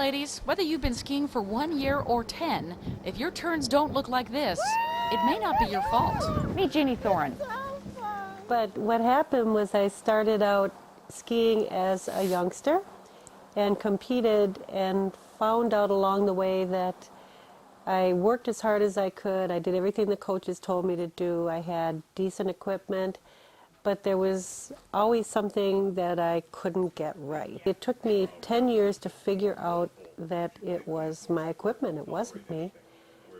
ladies, whether you've been skiing for 1 year or 10, if your turns don't look like this, it may not be your fault. Meet Jeannie Thoren. But what happened was I started out skiing as a youngster and competed and found out along the way that I worked as hard as I could. I did everything the coaches told me to do. I had decent equipment, but there was always something that I couldn't get right. It took me 10 years to figure out that it was my equipment, it wasn't me.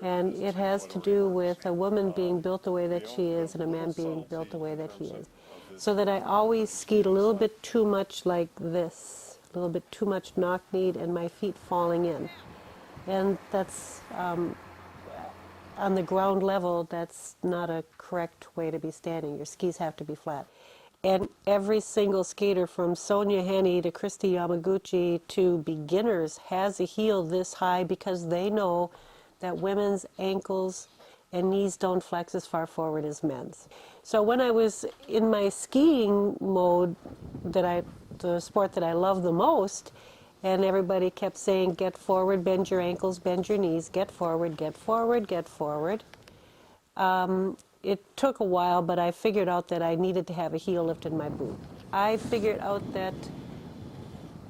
And it has to do with a woman being built the way that she is and a man being built the way that he is. So that I always skied a little bit too much like this, a little bit too much knock-kneed and my feet falling in. And that's, on the ground level, that's not a correct way to be standing. Your skis have to be flat. And every single skater from Sonia Henney to Christy Yamaguchi to beginners has a heel this high because they know that women's ankles and knees don't flex as far forward as men's. So when I was in my skiing mode, the sport that I love the most, and everybody kept saying, get forward, bend your ankles, bend your knees, get forward, get forward, get forward. It took a while, but I figured out that I needed to have a heel lift in my boot. I figured out that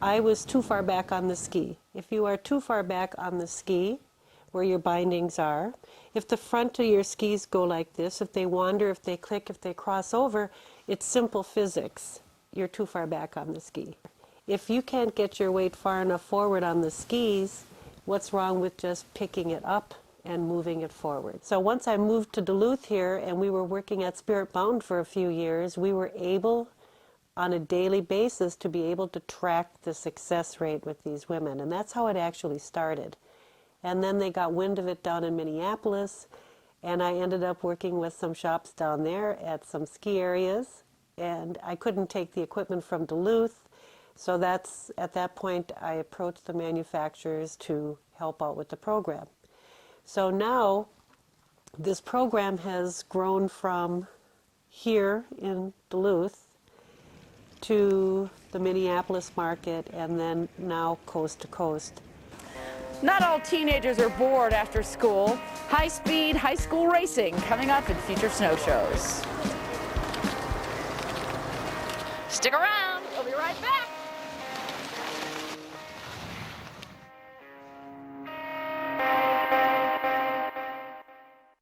I was too far back on the ski. If you are too far back on the ski, where your bindings are, if the front of your skis go like this, if they wander, if they click, if they cross over, it's simple physics. You're too far back on the ski. If you can't get your weight far enough forward on the skis, what's wrong with just picking it up and moving it forward? So once I moved to Duluth here and we were working at Spirit Bound for a few years, we were able on a daily basis to be able to track the success rate with these women. And that's how it actually started. And then they got wind of it down in Minneapolis, and I ended up working with some shops down there at some ski areas, and I couldn't take the equipment from Duluth, so that's, at that point, I approached the manufacturers to help out with the program. So now, this program has grown from here in Duluth to the Minneapolis market, and then now coast to coast. Not all teenagers are bored after school. High-speed high school racing coming up in future snow shows. Stick around, we'll be right back.